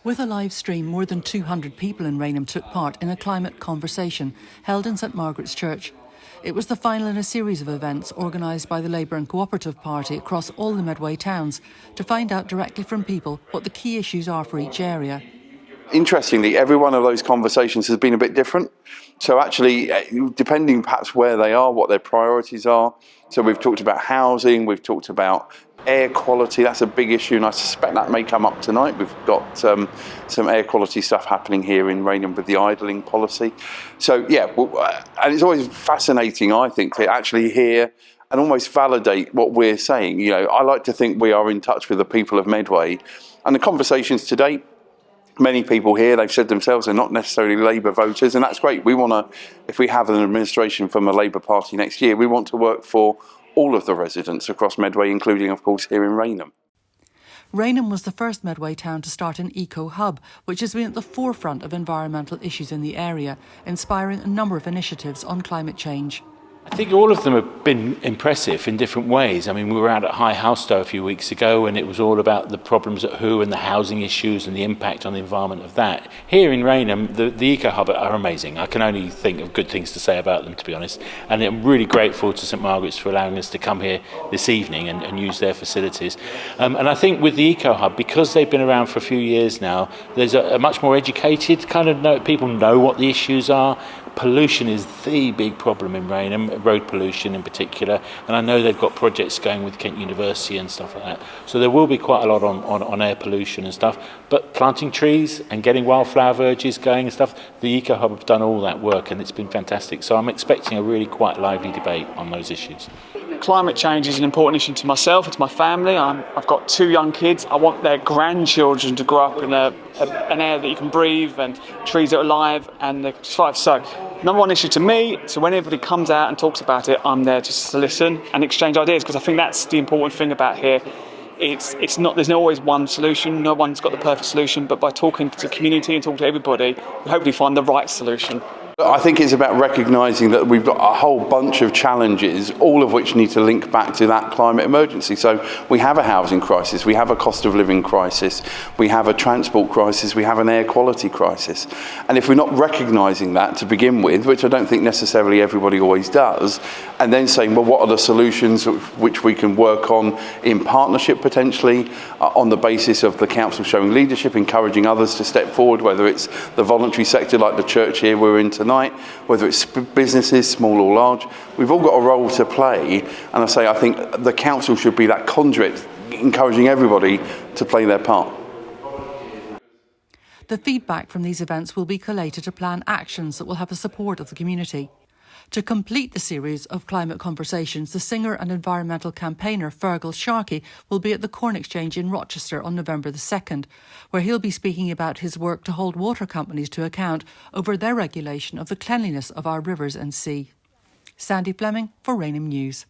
With a live stream, more than 200 people in Rainham took part in a climate conversation held in St Margaret's Church. It was the final in a series of events organised by the Labour and Cooperative Party across all the Medway towns to find out directly from people what the key issues are for each area. Interestingly, every one of those conversations has been a bit different. So actually, depending perhaps where they are, what their priorities are. So we've talked about housing, we've talked about air quality. That's a big issue, and I suspect that may come up tonight. We've got some air quality stuff happening here in Rainham with the idling policy. So yeah, and it's always fascinating, I think, to actually hear and almost validate what we're saying. You know, I like to think we are in touch with the people of Medway, and the conversations today. Many people here, they've said themselves, are not necessarily Labour voters, and that's great. We want to, if we have an administration from a Labour Party next year, we want to work for all of the residents across Medway, including, of course, here in Rainham. Rainham was the first Medway town to start an eco-hub, which has been at the forefront of environmental issues in the area, inspiring a number of initiatives on climate change. I think all of them have been impressive in different ways. I mean, we were out at High Housestow a few weeks ago, and it was all about the problems at Who and the housing issues and the impact on the environment of that. Here in Rainham, the Eco Hub are amazing. I can only think of good things to say about them, to be honest. And I'm really grateful to St Margaret's for allowing us to come here this evening and use their facilities. And I think with the Eco Hub, because they've been around for a few years now, there's a much more educated kind of people know what the issues are. Pollution is the big problem in Rainham, road pollution in particular, and I know they've got projects going with Kent University and stuff like that. So there will be quite a lot on air pollution and stuff, but planting trees and getting wildflower verges going and stuff, the Eco Hub have done all that work and it's been fantastic. So I'm expecting a really quite lively debate on those issues. Climate change is an important issue to myself and to my family. I've got 2 young kids. I want their grandchildren to grow up in an air that you can breathe and trees that are alive and they survive. So, number one issue to me, so when everybody comes out and talks about it, I'm there just to listen and exchange ideas, because I think that's the important thing about here. It's not, there's not always one solution, no one's got the perfect solution, but by talking to the community and talking to everybody, we hopefully find the right solution. I think it's about recognising that we've got a whole bunch of challenges, all of which need to link back to that climate emergency. So we have a housing crisis, we have a cost of living crisis, we have a transport crisis, we have an air quality crisis. And if we're not recognising that to begin with, which I don't think necessarily everybody always does, and then saying, well, what are the solutions which we can work on in partnership potentially, on the basis of the council showing leadership, encouraging others to step forward, whether it's the voluntary sector like the church here we're in tonight, whether it's businesses, small or large, we've all got a role to play. And I think the council should be that conduit, encouraging everybody to play their part. The feedback from these events will be collated to plan actions that will have the support of the community. To complete the series of climate conversations, the singer and environmental campaigner Fergal Sharkey will be at the Corn Exchange in Rochester on November the 2nd, where he'll be speaking about his work to hold water companies to account over their regulation of the cleanliness of our rivers and sea. Sandy Fleming for Rainham News.